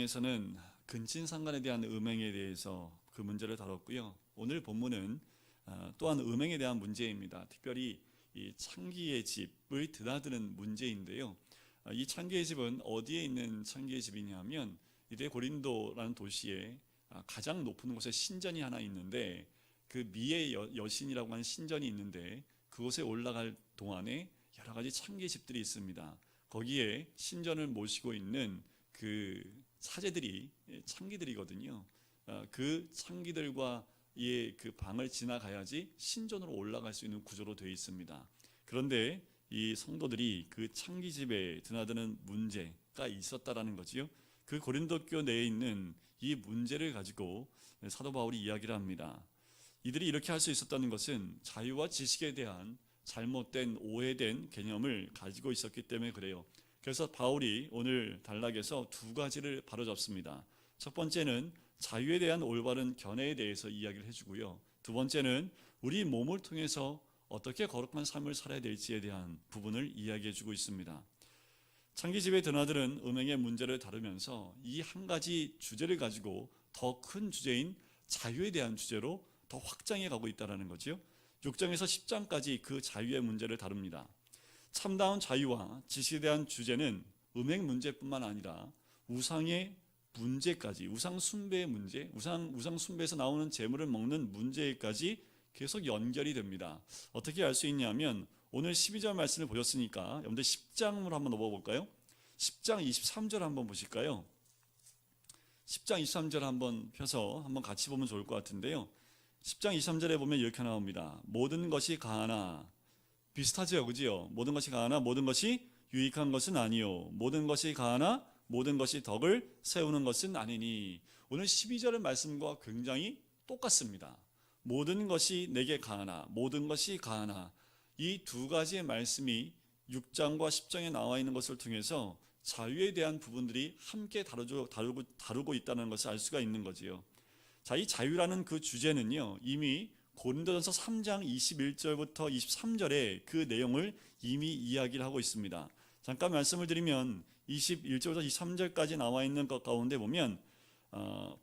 장에서는 근친상간에 대한 음행에 대해서 그 문제를 다뤘고요. 오늘 본문은 또한 음행에 대한 문제입니다. 특별히 이 창기의 집을 드나드는 문제인데요. 이 창기의 집은 어디에 있는 창기의 집이냐면 이제 고린도라는 도시에 가장 높은 곳에 신전이 하나 있는데 그 미의 여신이라고 하는 신전이 있는데 그곳에 올라갈 동안에 여러 가지 창기의 집들이 있습니다. 거기에 신전을 모시고 있는 그 사제들이 창기들이거든요. 그 창기들과 그 방을 지나가야지 신전으로 올라갈 수 있는 구조로 되어 있습니다. 그런데 이 성도들이 그 창기집에 드나드는 문제가 있었다라는 거지요. 그 고린도 교회 내에 있는 이 문제를 가지고 사도 바울이 이야기를 합니다. 이들이 이렇게 할 수 있었다는 것은 자유와 지식에 대한 잘못된 오해된 개념을 가지고 있었기 때문에 그래요. 그래서 바울이 오늘 단락에서 두 가지를 바로잡습니다. 첫 번째는 자유에 대한 올바른 견해에 대해서 이야기를 해주고요. 두 번째는 우리 몸을 통해서 어떻게 거룩한 삶을 살아야 될지에 대한 부분을 이야기해주고 있습니다. 창기집에 드나드는 음행의 문제를 다루면서 이 한 가지 주제를 가지고 더 큰 주제인 자유에 대한 주제로 더 확장해 가고 있다는 거죠. 6장에서 10장까지 그 자유의 문제를 다룹니다. 참다운 자유와 지식에 대한 주제는 음행 문제뿐만 아니라 우상의 문제까지, 우상 숭배의 문제, 우상 숭배에서 나오는 재물을 먹는 문제까지 계속 연결이 됩니다. 어떻게 알 수 있냐면 오늘 12절 말씀을 보셨으니까 여러분들 10장으로 한번 넘어볼까요? 10장 23절 한번 보실까요? 10장 23절 한번 펴서 한번 같이 보면 좋을 것 같은데요. 10장 23절에 보면 이렇게 나옵니다. 모든 것이 가하나, 비슷하죠, 그지요? 모든 것이 가하나 모든 것이 유익한 것은 아니요. 모든 것이 가하나 모든 것이 덕을 세우는 것은 아니니. 오늘 12절의 말씀과 굉장히 똑같습니다. 모든 것이 내게 가하나, 모든 것이 가하나. 이 두 가지의 말씀이 6장과 10장에 나와 있는 것을 통해서 자유에 대한 부분들이 함께 다루고 있다는 것을 알 수가 있는 거지요. 자, 이 자유라는 그 주제는요, 이미 고린도전서 3장 21절부터 23절에 그 내용을 이미 이야기를 하고 있습니다. 잠깐 말씀을 드리면 21절부터 23절까지 나와 있는 것 가운데 보면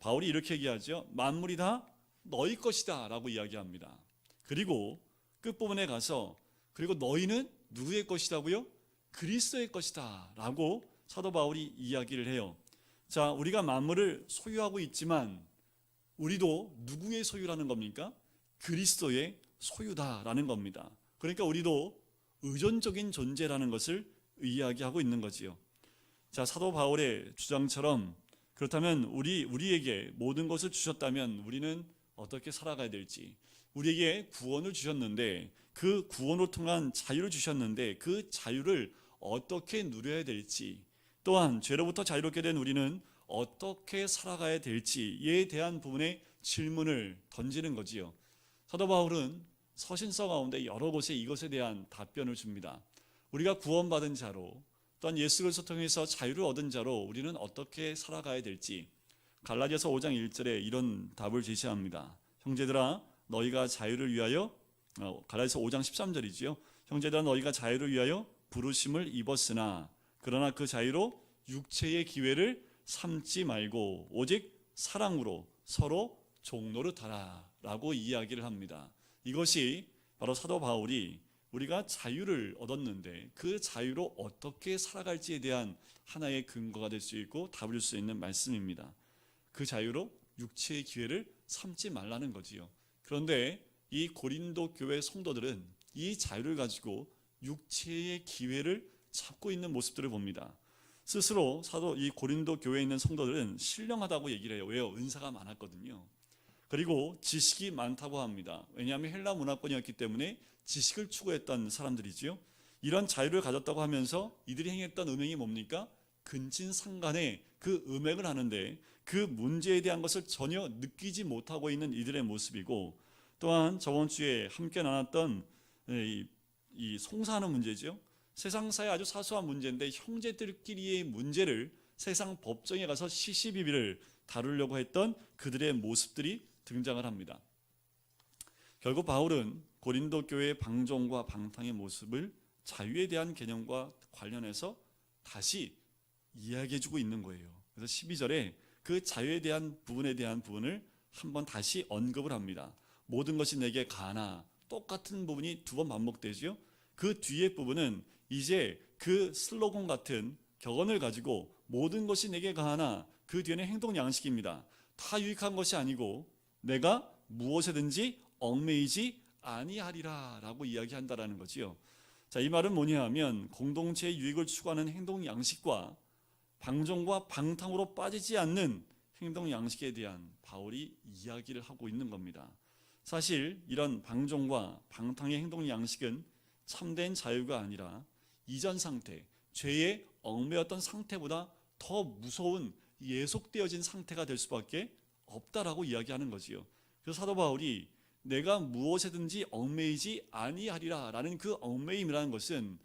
바울이 이렇게 얘기하죠. 만물이 다 너희 것이다 라고 이야기합니다. 그리고 끝부분에 가서 그리고 너희는 누구의 것이라고요? 그리스도의 것이다 라고 사도 바울이 이야기를 해요. 자, 우리가 만물을 소유하고 있지만 우리도 누구의 소유라는 겁니까? 그리스도의 소유다라는 겁니다. 그러니까 우리도 의존적인 존재라는 것을 이야기하고 있는 거지요. 자, 사도 바울의 주장처럼 그렇다면 우리에게 모든 것을 주셨다면 우리는 어떻게 살아가야 될지, 우리에게 구원을 주셨는데 그 구원으로 통한 자유를 주셨는데 그 자유를 어떻게 누려야 될지, 또한 죄로부터 자유롭게 된 우리는 어떻게 살아가야 될지에 대한 부분의 질문을 던지는 거지요. 사도 바울은 서신서 가운데 여러 곳에 이것에 대한 답변을 줍니다. 우리가 구원받은 자로, 또한 예수 그리스도 통해서 자유를 얻은 자로 우리는 어떻게 살아가야 될지 갈라디아서 5장 1절에 이런 답을 제시합니다. 형제들아 너희가 자유를 위하여, 갈라디아서 5장 13절이지요. 형제들아 너희가 자유를 위하여 부르심을 입었으나 그러나 그 자유로 육체의 기회를 삼지 말고 오직 사랑으로 서로 종노릇하라 라고 이야기를 합니다. 이것이 바로 사도 바울이 우리가 자유를 얻었는데 그 자유로 어떻게 살아갈지에 대한 하나의 근거가 될 수 있고 답을 줄 수 있는 말씀입니다. 그 자유로 육체의 기회를 삼지 말라는 거지요. 그런데 이 고린도 교회 성도들은 이 자유를 가지고 육체의 기회를 잡고 있는 모습들을 봅니다. 스스로 이 고린도 교회에 있는 성도들은 신령하다고 얘기를 해요. 왜요? 은사가 많았거든요. 그리고 지식이 많다고 합니다. 왜냐하면 헬라 문화권이었기 때문에 지식을 추구했던 사람들이지요. 이런 자유를 가졌다고 하면서 이들이 행했던 음행이 뭡니까? 근친상간에 그 음행을 하는데 그 문제에 대한 것을 전혀 느끼지 못하고 있는 이들의 모습이고, 또한 저번 주에 함께 나눴던 이 송사하는 문제죠. 세상사의 아주 사소한 문제인데 형제들끼리의 문제를 세상 법정에 가서 시시비비를 다루려고 했던 그들의 모습들이 등장을 합니다. 결국 바울은 고린도 교회의 방종과 방탕의 모습을 자유에 대한 개념과 관련해서 다시 이야기해주고 있는 거예요. 그래서 12절에 그 자유에 대한 부분을 한번 다시 언급을 합니다. 모든 것이 내게 가나, 똑같은 부분이 두 번 반복되죠. 그 뒤에 부분은 이제 그 슬로건 같은 격언을 가지고 모든 것이 내게 가나, 그 뒤에는 행동 양식입니다. 다 유익한 것이 아니고 내가 무엇에든지 얽매이지 아니하리라 라고 이야기한다라는 거지요. 자, 이 말은 뭐냐 하면 공동체의 유익을 추구하는 행동 양식과 방종과 방탕으로 빠지지 않는 행동 양식에 대한 바울이 이야기를 하고 있는 겁니다. 사실 이런 방종과 방탕의 행동 양식은 참된 자유가 아니라 이전 상태, 죄에 얽매였던 상태보다 더 무서운 예속되어진 상태가 될 수밖에 없다라고 이야기하는 거지요. 그래서 사도 바울이 내가 무엇에든지 얽매이지 아니하리라 라는 그 얽매임이라는 것은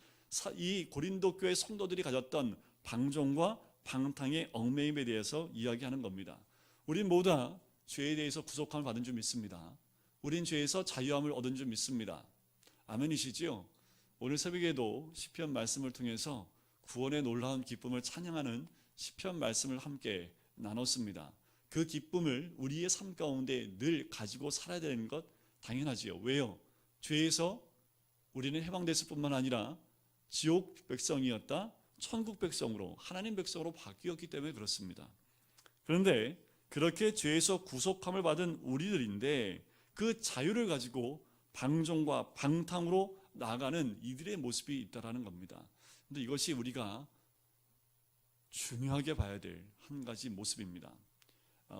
이 고린도 교회 성도들이 가졌던 방종과 방탕의 얽매임에 대해서 이야기하는 겁니다. 우린 모두 다 죄에 대해서 구속함을 받은 줄 믿습니다. 우린 죄에서 자유함을 얻은 줄 믿습니다. 아멘이시지요? 오늘 새벽에도 시편 말씀을 통해서 구원의 놀라운 기쁨을 찬양하는 시편 말씀을 함께 나눴습니다. 그 기쁨을 우리의 삶 가운데 늘 가지고 살아야 되는 것 당연하지요. 왜요? 죄에서 우리는 해방됐을 뿐만 아니라 지옥 백성이었다 천국 백성으로, 하나님 백성으로 바뀌었기 때문에 그렇습니다. 그런데 그렇게 죄에서 구속함을 받은 우리들인데 그 자유를 가지고 방종과 방탕으로 나아가는 이들의 모습이 있다라는 겁니다. 그런데 이것이 우리가 중요하게 봐야 될 한 가지 모습입니다.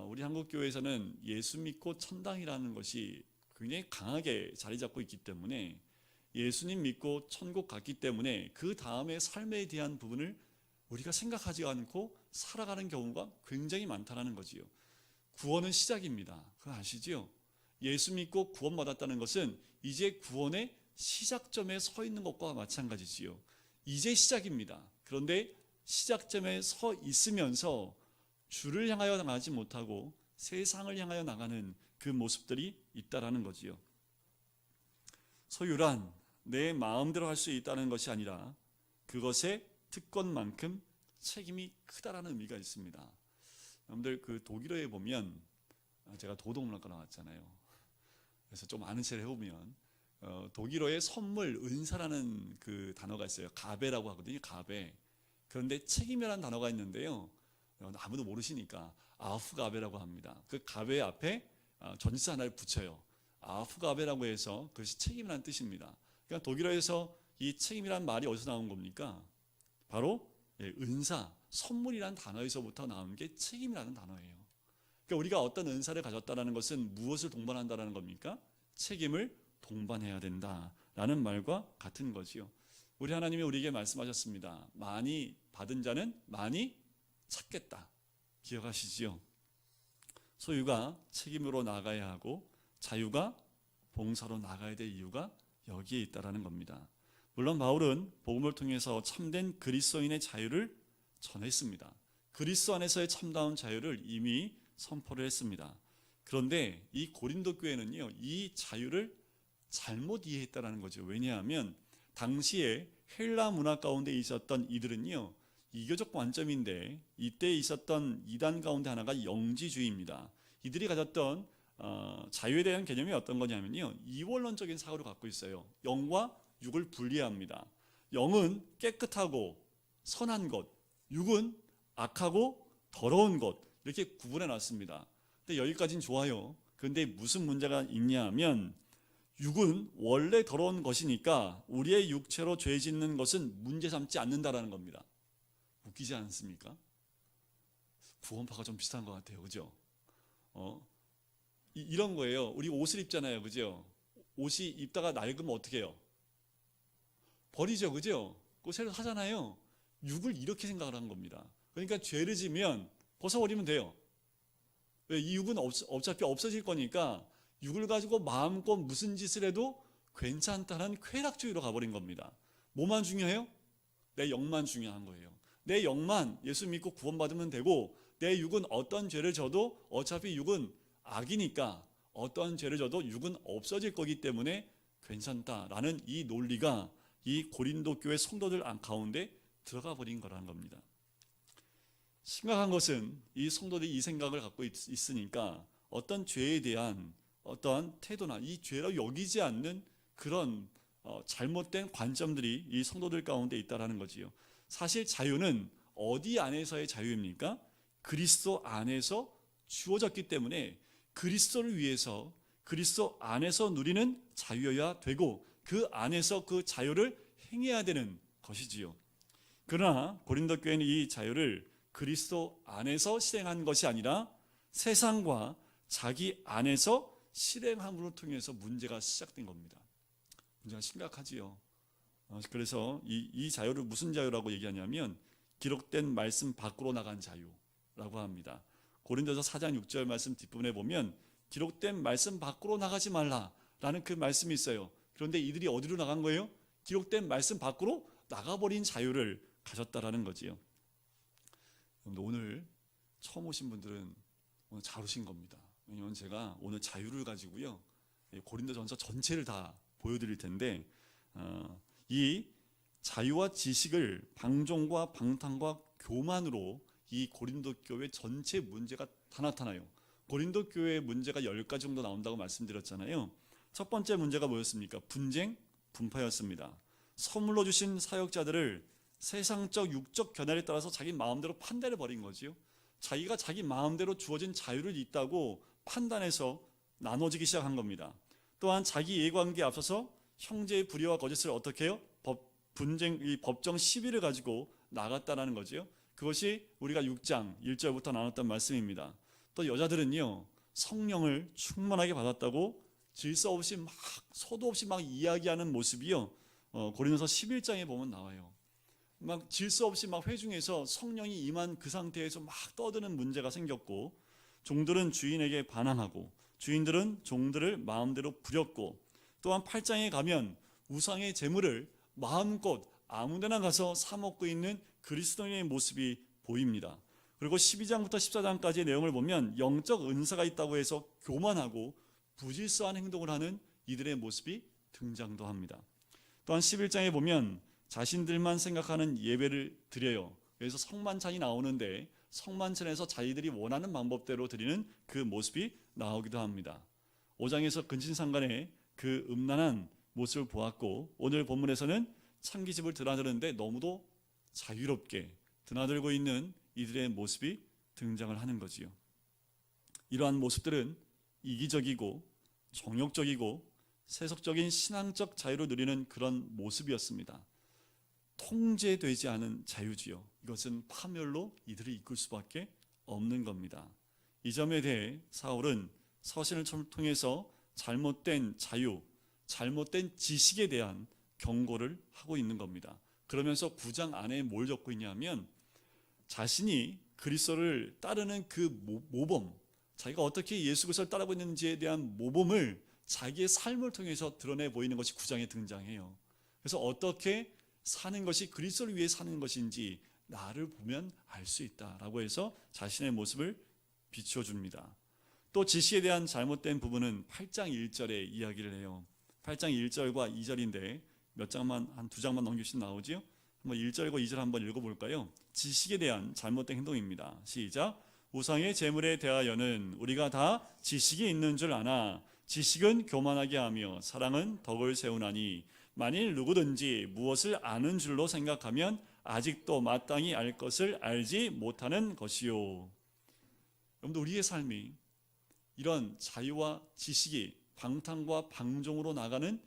우리 한국교회에서는 예수 믿고 천당이라는 것이 굉장히 강하게 자리 잡고 있기 때문에 예수님 믿고 천국 갔기 때문에 그 다음의 삶에 대한 부분을 우리가 생각하지 않고 살아가는 경우가 굉장히 많다는 거지요. 구원은 시작입니다. 그거 아시지요? 예수 믿고 구원받았다는 것은 이제 구원의 시작점에 서 있는 것과 마찬가지지요. 이제 시작입니다. 그런데 시작점에 서 있으면서 주를 향하여 나가지 못하고 세상을 향하여 나가는 그 모습들이 있다라는 거지요. 소유란 내 마음대로 할 수 있다는 것이 아니라 그것의 특권만큼 책임이 크다라는 의미가 있습니다. 여러분들 그 독일어에 보면 제가 도덕문학과 나왔잖아요. 그래서 좀 아는 체를 해보면 독일어에 선물, 은사라는 그 단어가 있어요. 가베라고 하거든요. 가베. 그런데 책임이라는 단어가 있는데요. 아무도 모르시니까 아프가베라고 합니다. 그 가베 앞에 전치사 하나를 붙여요. 아프가베라고 해서 그것이 책임이라는 뜻입니다. 그러니까 독일어에서 이 책임이라는 말이 어디서 나온 겁니까? 바로 은사, 선물이라는 단어에서부터 나온 게 책임이라는 단어예요. 그러니까 우리가 어떤 은사를 가졌다는 것은 무엇을 동반한다는 겁니까? 책임을 동반해야 된다라는 말과 같은 거지요. 우리 하나님이 우리에게 말씀하셨습니다. 많이 받은 자는 많이 찾겠다. 기억하시지요? 소유가 책임으로 나가야 하고 자유가 봉사로 나가야 될 이유가 여기에 있다라는 겁니다. 물론 바울은 복음을 통해서 참된 그리스도인의 자유를 전했습니다. 그리스도 안에서의 참다운 자유를 이미 선포를 했습니다. 그런데 이 고린도 교회는요, 이 자유를 잘못 이해했다라는 거죠. 왜냐하면 당시에 헬라 문화 가운데 있었던 이들은요, 이교적 관점인데 이때 있었던 이단 가운데 하나가 영지주의입니다. 이들이 가졌던 자유에 대한 개념이 어떤 거냐면요, 이원론적인 사고를 갖고 있어요. 영과 육을 분리합니다. 영은 깨끗하고 선한 것, 육은 악하고 더러운 것, 이렇게 구분해 놨습니다. 근데 여기까지는 좋아요. 그런데 무슨 문제가 있냐 하면 육은 원래 더러운 것이니까 우리의 육체로 죄 짓는 것은 문제 삼지 않는다라는 겁니다. 웃기지 않습니까? 구원파가 좀 비슷한 것 같아요. 그죠? 이런 거예요. 우리 옷을 입잖아요. 그죠? 옷이 입다가 낡으면 어떻게 해요? 버리죠. 그죠? 그거 새로 사잖아요. 육을 이렇게 생각을 한 겁니다. 그러니까 죄를 지면 벗어버리면 돼요. 왜? 이 육은 어차피 없어질 거니까 육을 가지고 마음껏 무슨 짓을 해도 괜찮다는 쾌락주의로 가버린 겁니다. 뭐만 중요해요? 내 영만 중요한 거예요. 내 영만 예수 믿고 구원받으면 되고 내 육은 어떤 죄를 져도 어차피 육은 악이니까 어떤 죄를 져도 육은 없어질 거기 때문에 괜찮다라는 이 논리가 이 고린도 교회 성도들 가운데 들어가 버린 거라는 겁니다. 심각한 것은 이 성도들이 이 생각을 갖고 있으니까 어떤 죄에 대한 어떠한 태도나 이 죄로 여기지 않는 그런 잘못된 관점들이 이 성도들 가운데 있다라는 거지요. 사실 자유는 어디 안에서의 자유입니까? 그리스도 안에서 주어졌기 때문에 그리스도를 위해서 그리스도 안에서 누리는 자유여야 되고 그 안에서 그 자유를 행해야 되는 것이지요. 그러나 고린도 교회는 이 자유를 그리스도 안에서 실행한 것이 아니라 세상과 자기 안에서 실행함으로 통해서 문제가 시작된 겁니다. 문제가 심각하지요. 그래서 이 자유를 무슨 자유라고 얘기하냐면 기록된 말씀 밖으로 나간 자유라고 합니다. 고린도서 4장 6절 말씀 뒷부분에 보면 기록된 말씀 밖으로 나가지 말라라는 그 말씀이 있어요. 그런데 이들이 어디로 나간 거예요? 기록된 말씀 밖으로 나가버린 자유를 가졌다라는 거지요. 오늘 처음 오신 분들은 오늘 잘 오신 겁니다. 왜냐하면 제가 오늘 자유를 가지고요 고린도전서 전체를 다 보여드릴 텐데 이 자유와 지식을 방종과 방탕과 교만으로 이 고린도 교회 전체 문제가 다 나타나요. 고린도 교회의 문제가 10가지 정도 나온다고 말씀드렸잖아요. 첫 번째 문제가 뭐였습니까? 분쟁, 분파였습니다. 선물로 주신 사역자들을 세상적 육적 견해에 따라서 자기 마음대로 판단해 버린 거지요. 자기가 자기 마음대로 주어진 자유를 있다고 판단해서 나눠지기 시작한 겁니다. 또한 자기 이해관계에 앞서서 형제의 불의와 거짓을 어떻게 해요? 법정 시비를 가지고 나갔다라는 거지요. 그것이 우리가 6장 1절부터 나눴던 말씀입니다. 또 여자들은요 성령을 충만하게 받았다고 질서 없이 막 서도 없이 막 이야기하는 모습이요 고린도서 11장에 보면 나와요. 막 질서 없이 막 회중에서 성령이 임한 그 상태에서 막 떠드는 문제가 생겼고, 종들은 주인에게 반항하고 주인들은 종들을 마음대로 부렸고, 또한 8장에 가면 우상의 재물을 마음껏 아무데나 가서 사 먹고 있는 그리스도인의 모습이 보입니다. 그리고 12장부터 14장까지의 내용을 보면 영적 은사가 있다고 해서 교만하고 부질서한 행동을 하는 이들의 모습이 등장도 합니다. 또한 11장에 보면 자신들만 생각하는 예배를 드려요. 그래서 성만찬이 나오는데 성만찬에서 자기들이 원하는 방법대로 드리는 그 모습이 나오기도 합니다. 5장에서 근친상간의 그 음란한 모습을 보았고, 오늘 본문에서는 창기집을 드나드는데 너무도 자유롭게 드나들고 있는 이들의 모습이 등장을 하는 거지요. 이러한 모습들은 이기적이고 정욕적이고 세속적인 신앙적 자유를 누리는 그런 모습이었습니다. 통제되지 않은 자유지요. 이것은 파멸로 이들을 이끌 수밖에 없는 겁니다. 이 점에 대해 사울은 서신을 통해서 잘못된 자유, 잘못된 지식에 대한 경고를 하고 있는 겁니다. 그러면서 9장 안에 뭘 적고 있냐면 자신이 그리스도를 따르는 그 모범, 자기가 어떻게 예수 그리스도를 따르고 있는지에 대한 모범을 자기의 삶을 통해서 드러내 보이는 것이 9장에 등장해요. 그래서 어떻게 사는 것이 그리스도를 위해 사는 것인지 나를 보면 알 수 있다라고 해서 자신의 모습을 비춰줍니다. 또 지식에 대한 잘못된 부분은 8장 1절에 이야기를 해요. 8장 1절과 2절인데 몇 장만, 한 2장만 넘기시면 나오지요. 한번 1절과 2절 한번 읽어볼까요? 지식에 대한 잘못된 행동입니다. 시작. 우상의 재물에 대하여는 우리가 다 지식이 있는 줄 아나 지식은 교만하게 하며 사랑은 덕을 세우나니 만일 누구든지 무엇을 아는 줄로 생각하면 아직도 마땅히 알 것을 알지 못하는 것이요. 여러분들, 우리의 삶이 이런 자유와 지식이 방탕과 방종으로 나가는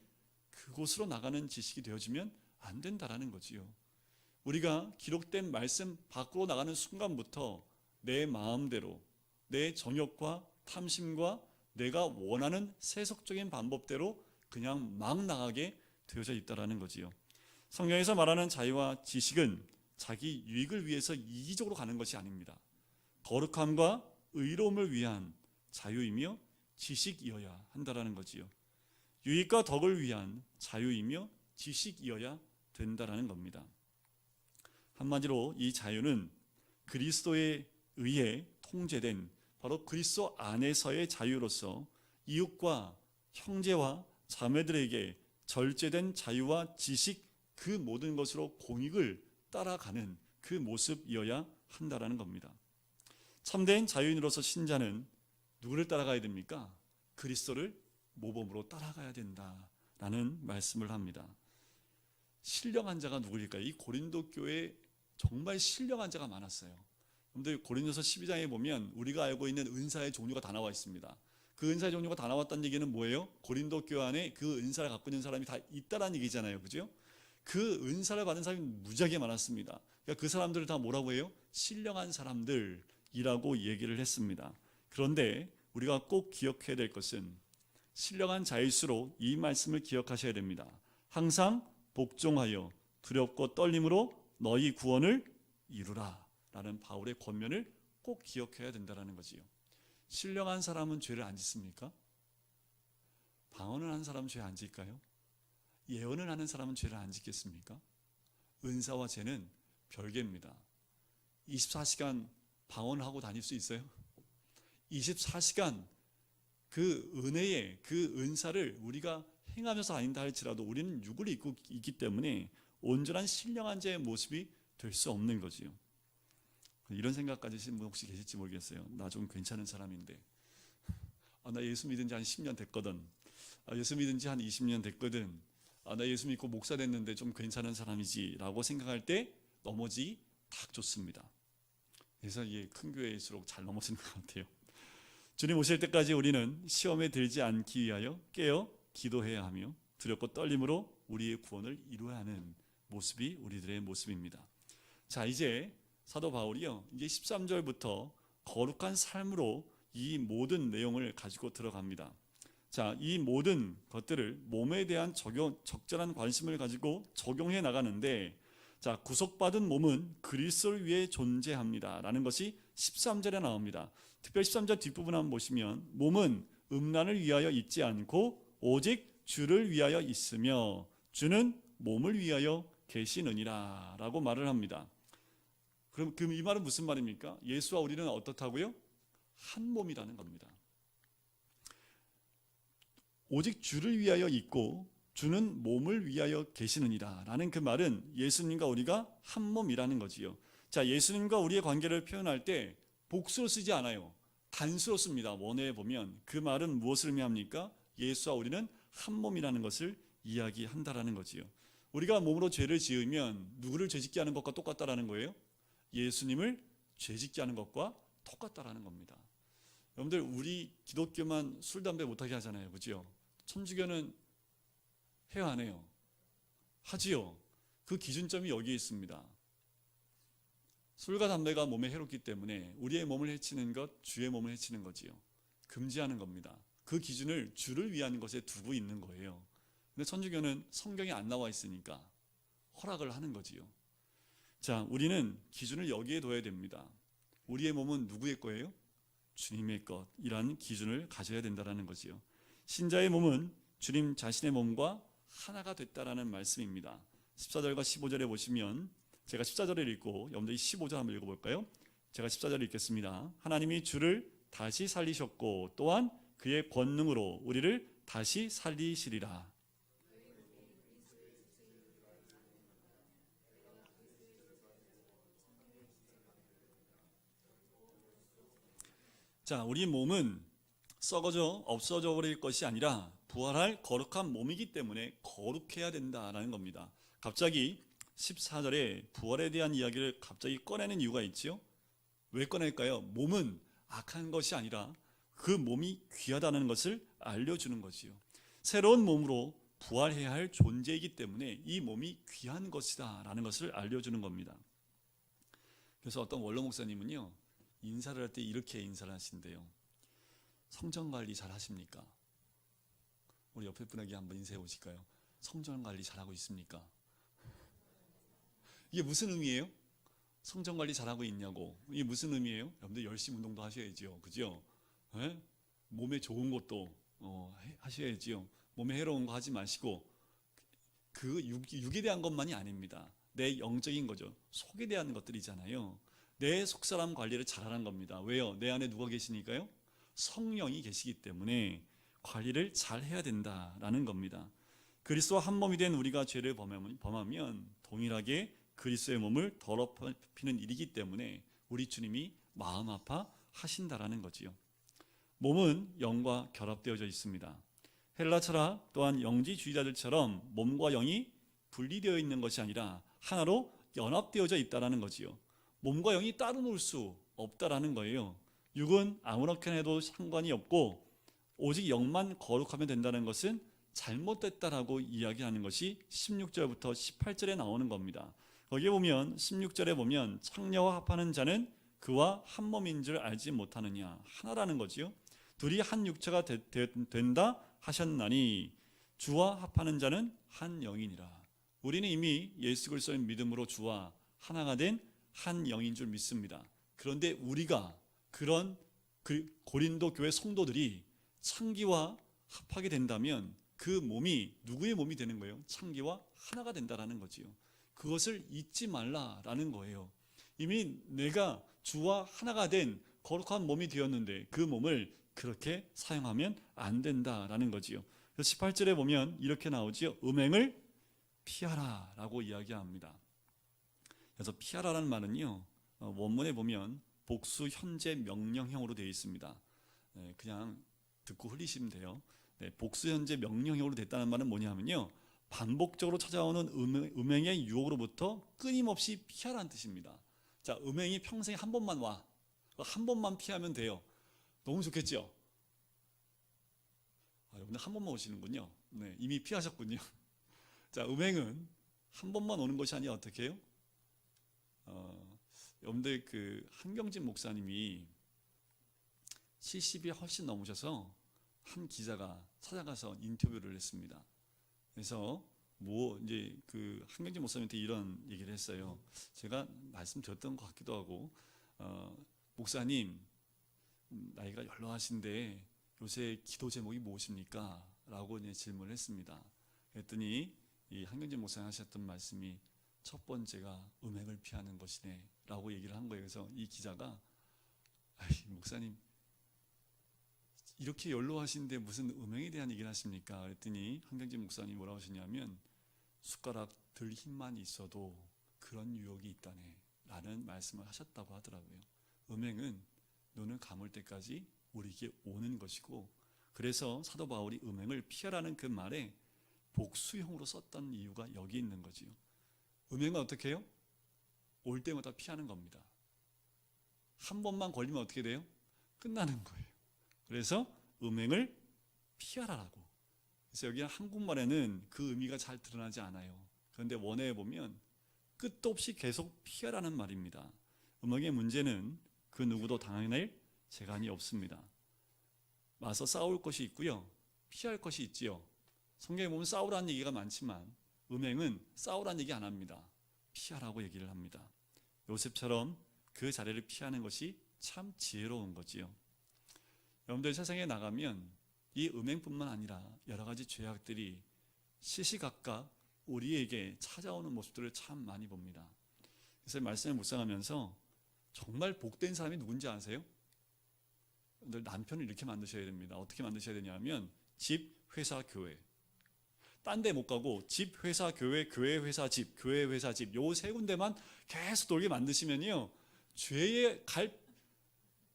그곳으로 나가는 지식이 되어지면 안 된다라는 거지요. 우리가 기록된 말씀 밖으로 나가는 순간부터 내 마음대로 내 정욕과 탐심과 내가 원하는 세속적인 방법대로 그냥 막 나가게 되어져 있다라는 거지요. 성경에서 말하는 자유와 지식은 자기 유익을 위해서 이기적으로 가는 것이 아닙니다. 거룩함과 의로움을 위한 자유이며 지식이어야 한다라는 거지요. 유익과 덕을 위한 자유이며 지식이어야 된다라는 겁니다. 한마디로 이 자유는 그리스도에 의해 통제된 바로 그리스도 안에서의 자유로서 이웃과 형제와 자매들에게 절제된 자유와 지식 그 모든 것으로 공익을 따라가는 그 모습이어야 한다라는 겁니다. 참된 자유인으로서 신자는 누구를 따라가야 됩니까? 그리스도를 모범으로 따라가야 된다라는 말씀을 합니다. 신령한 자가 누구일까요? 이 고린도 교회에 정말 신령한 자가 많았어요. 여러분들 고린도서 12장에 보면 우리가 알고 있는 은사의 종류가 다 나와 있습니다. 그 은사의 종류가 다 나왔다는 얘기는 뭐예요? 고린도 교회 안에 그 은사를 갖고 있는 사람이 다 있다라는 얘기잖아요. 그죠? 그 은사를 받은 사람이 무지하게 많았습니다. 그러니까 그 사람들을 다 뭐라고 해요? 신령한 사람들이라고 얘기를 했습니다. 그런데 우리가 꼭 기억해야 될 것은 신령한 자일수록 이 말씀을 기억하셔야 됩니다. 항상 복종하여 두렵고 떨림으로 너희 구원을 이루라 라는 바울의 권면을 꼭 기억해야 된다는 거지요. 신령한 사람은 죄를 안 짓습니까? 방언을 하는 사람은 죄 안 질까요? 예언을 하는 사람은 죄를 안 짓겠습니까? 은사와 죄는 별개입니다. 24시간 방언하고 다닐 수 있어요? 24시간 그 은혜의 그 은사를 우리가 행하면서 다닌다 할지라도 우리는 육을 입고 있기 때문에 온전한 신령한 자의 모습이 될 수 없는 거지요. 이런 생각 가지신 분 혹시 계실지 모르겠어요. 나 좀 괜찮은 사람인데, 나 예수 믿은 지 한 10년 됐거든, 예수 믿은 지 한 20년 됐거든, 나 예수 믿고 목사 됐는데 좀 괜찮은 사람이지 라고 생각할 때 넘어지기 딱 좋습니다. 그래서 이게 큰 교회일수록 잘 넘어지는 것 같아요. 주님 오실 때까지 우리는 시험에 들지 않기 위하여 깨어 기도해야 하며 두렵고 떨림으로 우리의 구원을 이루어야 하는 모습이 우리들의 모습입니다. 자, 이제 사도 바울이요, 이제 13절부터 거룩한 삶으로 이 모든 내용을 가지고 들어갑니다. 자, 이 모든 것들을 몸에 대한 적절한 관심을 가지고 적용해 나가는데, 자, 구속받은 몸은 그리스도를 위해 존재합니다 라는 것이 13절에 나옵니다. 특별히 13절 뒷부분 한번 보시면 몸은 음란을 위하여 있지 않고 오직 주를 위하여 있으며 주는 몸을 위하여 계시느니라 라고 말을 합니다. 그럼 이 말은 무슨 말입니까? 예수와 우리는 어떻다고요? 한 몸이라는 겁니다. 오직 주를 위하여 있고 주는 몸을 위하여 계시느니라 라는 그 말은 예수님과 우리가 한 몸이라는 거지요. 자, 예수님과 우리의 관계를 표현할 때 복수로 쓰지 않아요. 단수로 씁니다. 원어에 보면 그 말은 무엇을 의미합니까? 예수와 우리는 한 몸이라는 것을 이야기한다라는 거지요. 우리가 몸으로 죄를 지으면 누구를 죄짓게 하는 것과 똑같다라는 거예요? 예수님을 죄짓게 하는 것과 똑같다라는 겁니다. 여러분들, 우리 기독교만 술, 담배 못하게 하잖아요. 그죠? 천주교는 해요, 안 해요? 하지요. 그 기준점이 여기에 있습니다. 술과 담배가 몸에 해롭기 때문에 우리의 몸을 해치는 것, 주의 몸을 해치는 거지요. 금지하는 겁니다. 그 기준을 주를 위한 것에 두고 있는 거예요. 근데 천주교는 성경에 안 나와 있으니까 허락을 하는 거지요. 자, 우리는 기준을 여기에 둬야 됩니다. 우리의 몸은 누구의 거예요? 주님의 것이라는 기준을 가져야 된다는 거지요. 신자의 몸은 주님 자신의 몸과 하나가 됐다라는 말씀입니다. 14절과 15절에 보시면, 제가 14절을 읽고 여러분들이 15절 한번 읽어볼까요? 제가 14절을 읽겠습니다. 하나님이 주를 다시 살리셨고 또한 그의 권능으로 우리를 다시 살리시리라. 자, 우리 몸은 썩어져 없어져 버릴 것이 아니라 부활할 거룩한 몸이기 때문에 거룩해야 된다라는 겁니다. 갑자기 14절에 부활에 대한 이야기를 갑자기 꺼내는 이유가 있지요. 왜 꺼낼까요? 몸은 악한 것이 아니라 그 몸이 귀하다는 것을 알려주는 거지요. 새로운 몸으로 부활해야 할 존재이기 때문에 이 몸이 귀한 것이다 라는 것을 알려주는 겁니다. 그래서 어떤 원로 목사님은요, 인사를 할 때 이렇게 인사를 하신대요. 성전 관리 잘 하십니까? 우리 옆에 분에게 한번 인사해 보실까요? 성전 관리 잘하고 있습니까? 이게 무슨 의미예요? 성전 관리 잘하고 있냐고. 이게 무슨 의미예요? 여러분들 열심히 운동도 하셔야지요. 그죠? 네? 몸에 좋은 것도 하셔야지요. 몸에 해로운 거 하지 마시고, 그 육에 대한 것만이 아닙니다. 내 영적인 거죠. 속에 대한 것들이잖아요. 내 속사람 관리를 잘하는 겁니다. 왜요? 내 안에 누가 계시니까요? 성령이 계시기 때문에 관리를 잘 해야 된다라는 겁니다. 그리스도와 한 몸이 된 우리가 죄를 범하면 동일하게 그리스도의 몸을 더럽히는 일이기 때문에 우리 주님이 마음 아파하신다라는 거지요. 몸은 영과 결합되어져 있습니다. 헬라 철학 또한 영지주의자들처럼 몸과 영이 분리되어 있는 것이 아니라 하나로 연합되어져 있다라는 거지요. 몸과 영이 따로 놀 수 없다라는 거예요. 육은 아무렇게나 해도 상관이 없고 오직 영만 거룩하면 된다는 것은 잘못됐다라고 이야기하는 것이 16절부터 18절에 나오는 겁니다. 거기에 보면 16절에 보면 창녀와 합하는 자는 그와 한 몸인 줄 알지 못하느냐, 하나라는 거지요. 둘이 한 육체가 된다 하셨나니 주와 합하는 자는 한 영이니라. 우리는 이미 예수 그리스도의 믿음으로 주와 하나가 된 한 영인 줄 믿습니다. 그런데 우리가 그런 고린도 교회 성도들이 창기와 합하게 된다면 그 몸이 누구의 몸이 되는 거예요? 창기와 하나가 된다라는 거지요. 그것을 잊지 말라라는 거예요. 이미 내가 주와 하나가 된 거룩한 몸이 되었는데 그 몸을 그렇게 사용하면 안 된다라는 거지요. 18절에 보면 이렇게 나오지요. 음행을 피하라라고 이야기합니다. 그래서 피하라라는 말은요, 원문에 보면 복수 현재 명령형으로 되어 있습니다. 그냥 듣고 흘리시면 돼요. 복수 현재 명령형으로 됐다는 말은 뭐냐면요, 반복적으로 찾아오는 음행의 유혹으로부터 끊임없이 피하라는 뜻입니다. 자, 음행이 평생에 한 번만 와. 한 번만 피하면 돼요. 너무 좋겠죠? 여러분들 한 번만 오시는군요. 네, 이미 피하셨군요. 자, 음행은 한 번만 오는 것이 아니라 어떻게 해요? 여러분들 그 한경진 목사님이 70이 훨씬 넘으셔서 한 기자가 찾아가서 인터뷰를 했습니다. 그래서 이제 그 한경진 목사님한테 이런 얘기를 했어요. 제가 말씀드렸던 것 같기도 하고, 목사님 나이가 연로하신데 요새 기도 제목이 무엇입니까? 라고 이제 질문을 했습니다. 그랬더니 이 한경진 목사님 하셨던 말씀이 첫 번째가 음행을 피하는 것이네 라고 얘기를 한 거예요. 그래서 이 기자가 목사님 이렇게 연로하신데 무슨 음행에 대한 얘기를 하십니까? 그랬더니 한경진 목사님이 뭐라고 하셨냐면 숟가락 들 힘만 있어도 그런 유혹이 있다네 라는 말씀을 하셨다고 하더라고요. 음행은 눈을 감을 때까지 우리에게 오는 것이고, 그래서 사도 바울이 음행을 피하라는 그 말에 복수형으로 썼던 이유가 여기 있는 거지요. 음행은 어떻게 해요? 올 때마다 피하는 겁니다. 한 번만 걸리면 어떻게 돼요? 끝나는 거예요. 그래서 음행을 피하라라고. 그래서 여기 한국말에는 그 의미가 잘 드러나지 않아요. 그런데 원어에 보면 끝도 없이 계속 피하라는 말입니다. 음행의 문제는 그 누구도 당해낼 재간이 없습니다. 맞서 싸울 것이 있고요, 피할 것이 있지요. 성경에 보면 싸우라는 얘기가 많지만 음행은 싸우라는 얘기 안 합니다. 피하라고 얘기를 합니다. 요셉처럼 그 자리를 피하는 것이 참 지혜로운 거지요. 여러분들 세상에 나가면 이 음행뿐만 아니라 여러 가지 죄악들이 시시각각 우리에게 찾아오는 모습들을 참 많이 봅니다. 그래서 말씀을 묵상하면서 정말 복된 사람이 누군지 아세요? 남편을 이렇게 만드셔야 됩니다. 어떻게 만드셔야 되냐면 집, 회사, 교회. 딴 데 못 가고 집, 회사, 교회, 교회, 회사, 집, 교회, 회사, 집 요 세 군데만 계속 돌게 만드시면요, 죄에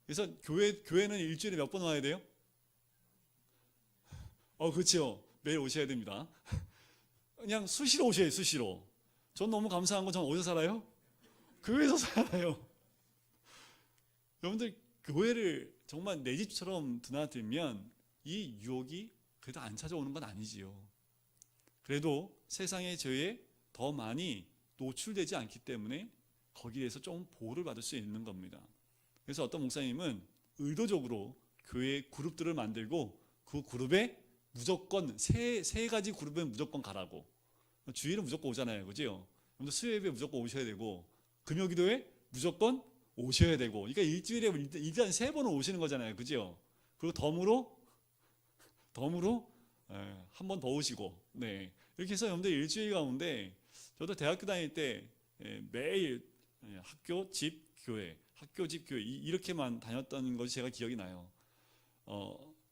그래서 교회는 일주일에 몇 번 와야 돼요? 그렇죠. 매일 오셔야 됩니다. 그냥 수시로 오셔야 해요. 수시로. 전 너무 감사한 건 전 어디서 살아요? 교회에서 살아요. 여러분들 교회를 정말 내 집처럼 드나들면 이 유혹이 그래도 안 찾아오는 건 아니지요. 그래도 세상의 죄에 더 많이 노출되지 않기 때문에 거기에서 좀 보호를 받을 수 있는 겁니다. 그래서 어떤 목사님은 의도적으로 교회 그룹들을 만들고 그 그룹에 무조건 세 가지 그룹에 무조건 가라고. 주일은 무조건 오잖아요, 그죠? 수요일에 무조건 오셔야 되고 금요기도에 무조건 오셔야 되고, 그러니까 일주일에 일단 3번은 오시는 거잖아요, 그죠? 그리고 덤으로 한 번 더 오시고, 네, 이렇게 해서 여러분들 일주일 가운데, 저도 대학교 다닐 때 매일 학교, 집, 교회, 학교, 집, 교회 이렇게만 다녔던 것이 제가 기억이 나요.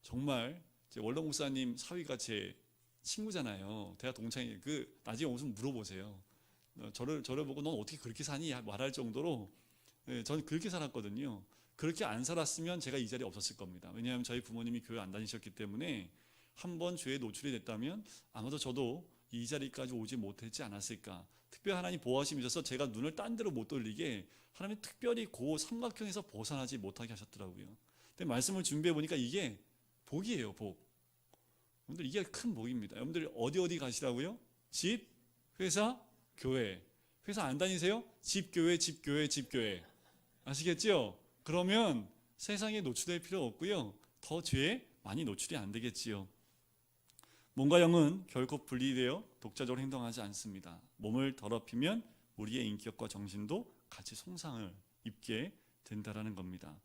정말 원로 목사님 사위가 제 친구잖아요. 대학 동창이. 나중에 오면 물어보세요. 저를 보고 넌 어떻게 그렇게 사니? 말할 정도로 저는 그렇게 살았거든요. 그렇게 안 살았으면 제가 이 자리에 없었을 겁니다. 왜냐하면 저희 부모님이 교회 안 다니셨기 때문에 한번 죄에 노출이 됐다면 아마도 저도 이 자리까지 오지 못했지 않았을까. 특별히 하나님 보호하심이 있어서 제가 눈을 딴 데로 못 돌리게 하나님이 특별히 그 삼각형에서 벗어나지 못하게 하셨더라고요. 근데 말씀을 준비해 보니까 이게 복이에요, 복. 여러분들 이게 큰 복입니다. 여러분들 어디 가시라고요? 집, 회사, 교회. 회사 안 다니세요? 집, 교회, 집, 교회, 집, 교회. 아시겠죠? 그러면 세상에 노출될 필요 없고요. 더 죄에 많이 노출이 안 되겠지요. 몸과 영은 결코 분리되어 독자적으로 행동하지 않습니다. 몸을 더럽히면 우리의 인격과 정신도 같이 손상을 입게 된다라는 겁니다.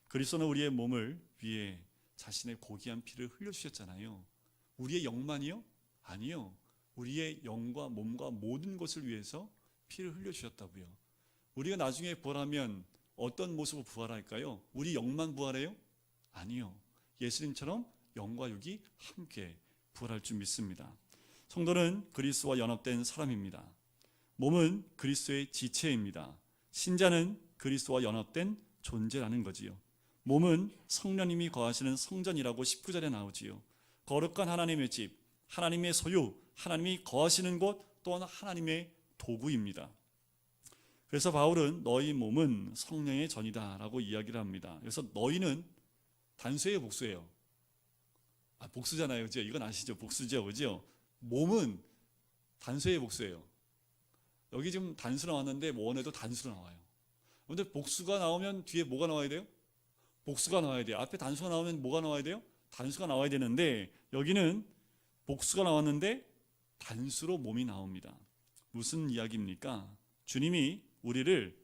그리스도는 우리의 몸을 위해 자신의 고귀한 피를 흘려주셨잖아요. 우리의 영만이요? 아니요. 우리의 영과 몸과 모든 것을 위해서 피를 흘려주셨다고요. 우리가 나중에 부활하면 어떤 모습으로 부활할까요? 우리 영만 부활해요? 아니요. 예수님처럼 영과 육이 함께 부활할 줄 믿습니다. 성도는 그리스도와 연합된 사람입니다. 몸은 그리스도의 지체입니다. 신자는 그리스도와 연합된 존재라는 거지요. 몸은 성령님이 거하시는 성전이라고 19절에 나오지요. 거룩한 하나님의 집, 하나님의 소유, 하나님이 거하시는 곳, 또한 하나님의 도구입니다. 그래서 바울은 너희 몸은 성령의 전이다 라고 이야기를 합니다. 그래서 너희는 단수예요, 복수예요? 복수잖아요, 그죠? 이건 아시죠? 복수죠, 그죠? 몸은 단수예요, 복수예요? 여기 지금 단수 나왔는데 원에도 단수로 나와요. 그런데 복수가 나오면 뒤에 뭐가 나와야 돼요? 복수가 나와야 돼요. 앞에 단수가 나오면 뭐가 나와야 돼요? 단수가 나와야 되는데 여기는 복수가 나왔는데 단수로 몸이 나옵니다. 무슨 이야기입니까? 주님이 우리를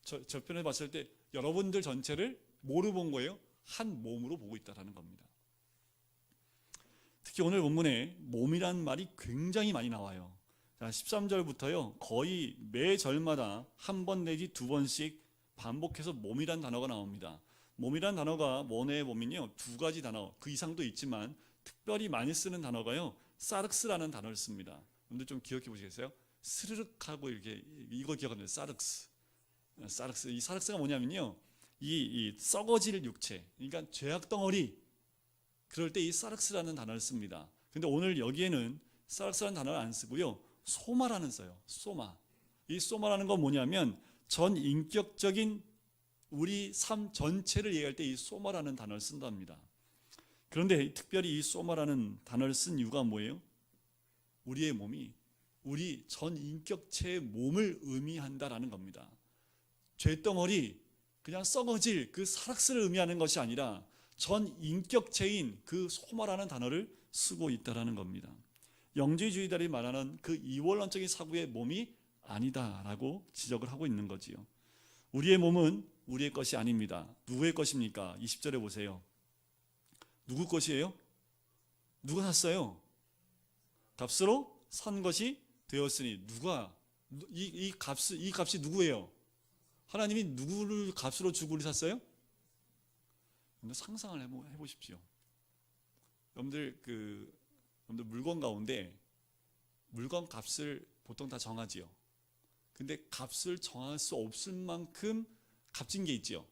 저 편에 봤을 때 여러분들 전체를 뭐로 본 거예요? 한 몸으로 보고 있다는 겁니다. 특히 오늘 본문에 몸이란 말이 굉장히 많이 나와요. 자, 13절부터요. 거의 매 절마다 한 번 내지 두 번씩 반복해서 몸이란 단어가 나옵니다. 몸이란 단어가 원어에 보면요. 두 가지 단어, 그 이상도 있지만 특별히 많이 쓰는 단어가요. 사륵스라는 단어를 씁니다. 여러분들 좀 기억해 보시겠어요? 스르륵하고 이렇게 이거 기억하면 사륵스. 이 사륵스가 뭐냐면요. 이 썩어질 육체, 그러니까 죄악 덩어리. 그럴 때 이 사륵스라는 단어를 씁니다. 근데 오늘 여기에는 사륵스라는 단어를 안 쓰고요. 소마라는 써요. 소마. 이 소마라는 건 뭐냐면 전 인격적인 우리 삶 전체를 얘기할 때 이 소마라는 단어를 쓴답니다. 그런데 특별히 이 소마라는 단어를 쓴 이유가 뭐예요? 우리의 몸이 우리 전 인격체의 몸을 의미한다라는 겁니다. 죄덩어리, 그냥 썩어질 그 사락스를 의미하는 것이 아니라 전 인격체인 그 소마라는 단어를 쓰고 있다라는 겁니다. 영지주의자들이 말하는 그 이원론적인 사고의 몸이 아니다라고 지적을 하고 있는 거지요. 우리의 몸은 우리의 것이 아닙니다. 누구의 것입니까? 20절에 보세요. 누구 것이에요? 누가 샀어요? 값으로 산 것이 되었으니 누가 이 값이 누구예요? 하나님이 누구를 값으로 주고 우리 샀어요? 상상을 해보십시오. 여러분들 물건 가운데 물건 값을 보통 다 정하지요. 근데 값을 정할 수 없을 만큼 값진 게 있지요.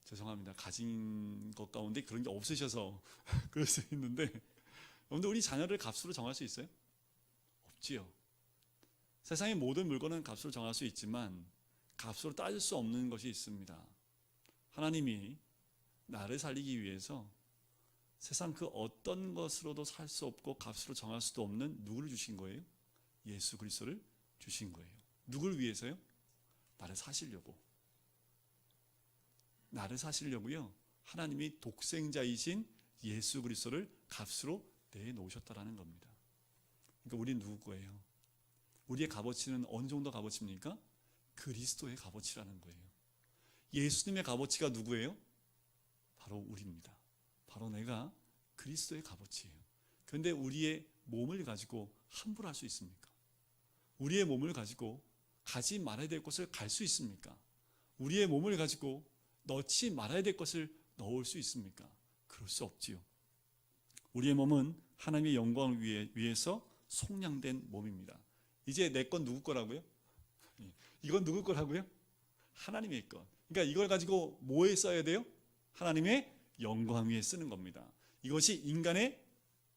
죄송합니다. 가진 것 가운데 그런 게 없으셔서 그럴 수 있는데 여러분들 우리 자녀를 값으로 정할 수 있어요? 없지요. 세상의 모든 물건은 값으로 정할 수 있지만 값으로 따질 수 없는 것이 있습니다. 하나님이 나를 살리기 위해서 세상 그 어떤 것으로도 살 수 없고 값으로 정할 수도 없는 누구를 주신 거예요? 예수 그리스도를 주신 거예요. 누구를 위해서요? 나를 사시려고. 나를 사시려고요. 하나님이 독생자이신 예수 그리스도를 값으로 내놓으셨다라는 겁니다. 그러니까 우리는 누구 거예요? 우리의 값어치는 어느 정도 값어치입니까? 그리스도의 값어치라는 거예요. 예수님의 값어치가 누구예요? 바로 우리입니다. 바로 내가 그리스도의 값어치예요. 그런데 우리의 몸을 가지고 함부로 할 수 있습니까? 우리의 몸을 가지고 가지 말아야 될 것을 갈 수 있습니까? 우리의 몸을 가지고 넣지 말아야 될 것을 넣을 수 있습니까? 그럴 수 없지요. 우리의 몸은 하나님의 영광을 위해서 속량된 몸입니다. 이제 내 건 누구 거라고요? 이건 누구 거라고요? 하나님의 것. 그러니까 이걸 가지고 뭐에 써야 돼요? 하나님의 영광 위에 쓰는 겁니다. 이것이 인간의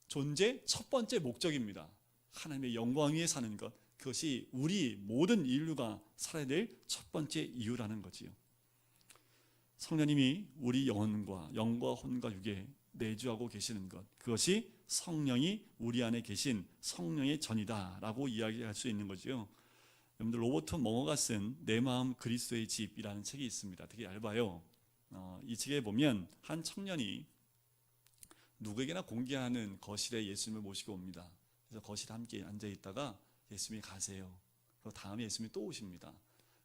존재 첫 번째 목적입니다. 하나님의 영광 위에 사는 것. 그것이 우리 모든 인류가 살아야 될 첫 번째 이유라는 거지요. 성령님이 우리 영과 혼과 육에 내주하고 계시는 것, 그것이 성령이 우리 안에 계신 성령의 전이다라고 이야기할 수 있는 거죠. 여러분들 로버트 멍어가 쓴 내 마음 그리스도의 집이라는 책이 있습니다. 되게 얇아요. 이 책에 보면 한 청년이 누구에게나 공개하는 거실에 예수님을 모시고 옵니다. 그래서 거실에 함께 앉아 있다가 예수님이 가세요. 그리고 다음에 예수님이 또 오십니다.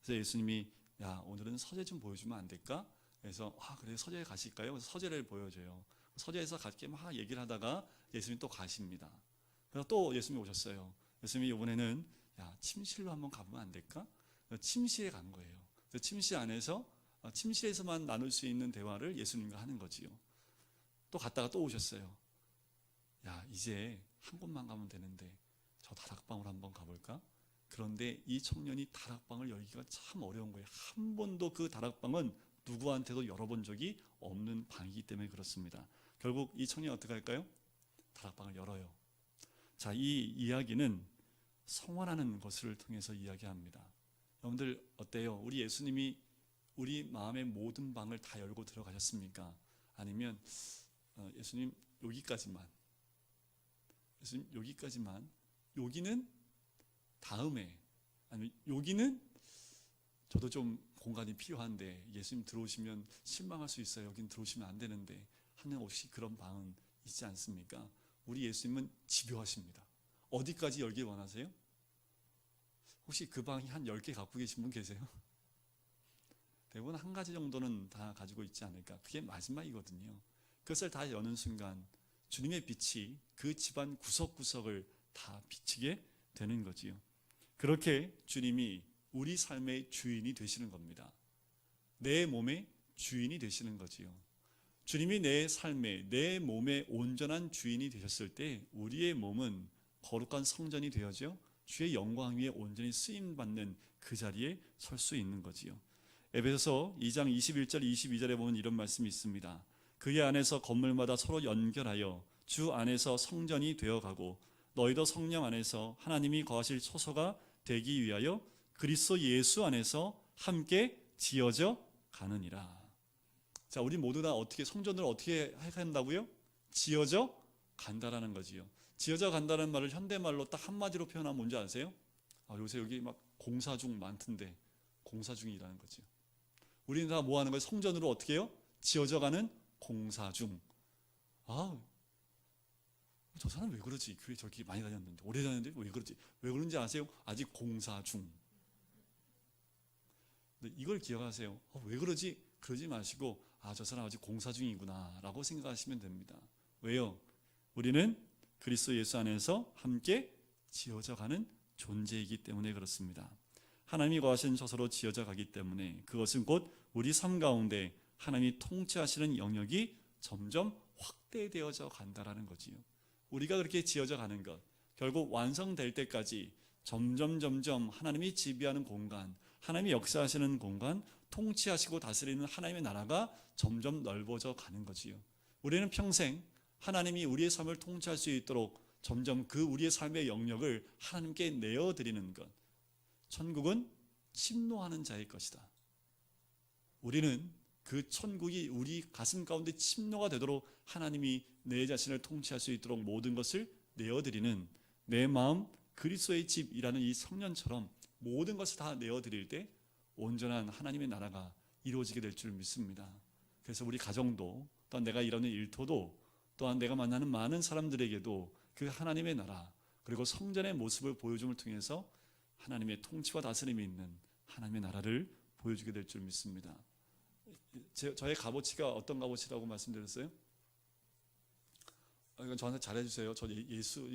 그래서 예수님이 야, 오늘은 서재 좀 보여주면 안 될까? 그래서 그래 서재에 가실까요? 그래서 서재를 보여줘요. 서재에서 같이 막 얘기를 하다가 예수님이 또 가십니다. 그래서 또 예수님이 오셨어요. 예수님이 이번에는 야, 침실로 한번 가보면 안 될까? 침실에 간 거예요. 그래서 침실 안에서 침실에서만 나눌 수 있는 대화를 예수님과 하는 거지요. 또 갔다가 또 오셨어요. 야, 이제 한 곳만 가면 되는데 저 다락방으로 한번 가볼까? 그런데 이 청년이 다락방을 열기가 참 어려운 거예요. 한 번도 그 다락방은 누구한테도 열어본 적이 없는 방이기 때문에 그렇습니다. 결국 이 청년이 어떻게 할까요? 다락방을 열어요. 자, 이 이야기는 성화라는 것을 통해서 이야기합니다. 여러분들 어때요? 우리 예수님이 우리 마음의 모든 방을 다 열고 들어가셨습니까? 아니면 예수님 여기까지만, 예수님 여기까지만, 여기는 다음에, 아니면 여기는 저도 좀 공간이 필요한데 예수님 들어오시면 실망할 수 있어요. 여긴 들어오시면 안 되는데 하는 혹시 그런 방은 있지 않습니까? 우리 예수님은 집요하십니다. 어디까지 열길 원하세요? 혹시 그 방이 한 10개 갖고 계신 분 계세요? 대부분 한 가지 정도는 다 가지고 있지 않을까. 그게 마지막이거든요. 그것을 다 여는 순간 주님의 빛이 그 집안 구석구석을 다 비치게 되는 거지요. 그렇게 주님이 우리 삶의 주인이 되시는 겁니다. 내 몸의 주인이 되시는 거지요. 주님이 내 삶에, 내 몸의 온전한 주인이 되셨을 때 우리의 몸은 거룩한 성전이 되어져 주의 영광 위에 온전히 쓰임받는 그 자리에 설 수 있는 거지요. 에베소서 2장 21절 22절에 보면 이런 말씀이 있습니다. 그의 안에서 건물마다 서로 연결하여 주 안에서 성전이 되어가고 너희도 성령 안에서 하나님이 거하실 처소가 되기 위하여 그리스도 예수 안에서 함께 지어져 가느니라. 자, 우리 모두 다 어떻게 성전을 어떻게 한다고요? 지어져 간다라는 거지요. 지어져 간다는 말을 현대말로 딱 한마디로 표현하면 뭔지 아세요? 요새 여기 막 공사 중 많던데 공사 중이라는 거죠. 우리는 다 뭐 하는 거예요? 성전으로 어떻게 해요? 지어져 가는 공사 중. 저 사람 왜 그러지? 교회 저렇게 많이 다녔는데 오래 다녔는데 왜 그러지? 왜 그런지 아세요? 아직 공사 중. 근데 이걸 기억하세요. 왜 그러지? 그러지 마시고 저 사람 아직 공사 중이구나 라고 생각하시면 됩니다. 왜요? 우리는 그리스도 예수 안에서 함께 지어져 가는 존재이기 때문에 그렇습니다. 하나님이 거하신 처소로 지어져 가기 때문에 그것은 곧 우리 삶 가운데 하나님이 통치하시는 영역이 점점 확대되어져 간다라는 거지요. 우리가 그렇게 지어져 가는 것, 결국 완성될 때까지 점점 하나님이 지배하는 공간, 하나님이 역사하시는 공간, 통치하시고 다스리는 하나님의 나라가 점점 넓어져 가는 거지요. 우리는 평생 하나님이 우리의 삶을 통치할 수 있도록 점점 그 우리의 삶의 영역을 하나님께 내어드리는 것. 천국은 침노하는 자의 것이다. 우리는 그 천국이 우리 가슴 가운데 침노가 되도록 하나님이 내 자신을 통치할 수 있도록 모든 것을 내어드리는 내 마음 그리스도의 집이라는 이 성년처럼 모든 것을 다 내어드릴 때 온전한 하나님의 나라가 이루어지게 될 줄 믿습니다. 그래서 우리 가정도 또한 내가 일하는 일터도 또한 내가 만나는 많은 사람들에게도 그 하나님의 나라 그리고 성전의 모습을 보여줌을 통해서 하나님의 통치와 다스림이 있는 하나님의 나라를 보여주게 될 줄 믿습니다. 저의 값어치가 어떤 값어치라고 말씀드렸어요? 이건 저한테 잘해주세요. 저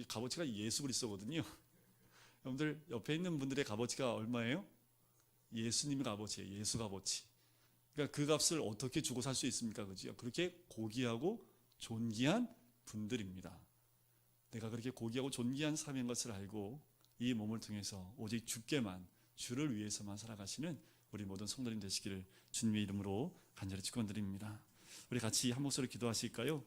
값어치가 예수 그리스도거든요. 여러분들 옆에 있는 분들의 값어치가 얼마예요? 예수님의 값어치예요. 예수 값어치. 그러니까 그 값을 어떻게 주고 살 수 있습니까? 그죠? 그렇게 고귀하고 존귀한 분들입니다. 내가 그렇게 고귀하고 존귀한 삶인 것을 알고 이 몸을 통해서 오직 주께만, 주를 위해서만 살아가시는 우리 모든 성도님 되시기를 주님의 이름으로 간절히 축원드립니다. 우리 같이 한 목소리 기도하실까요?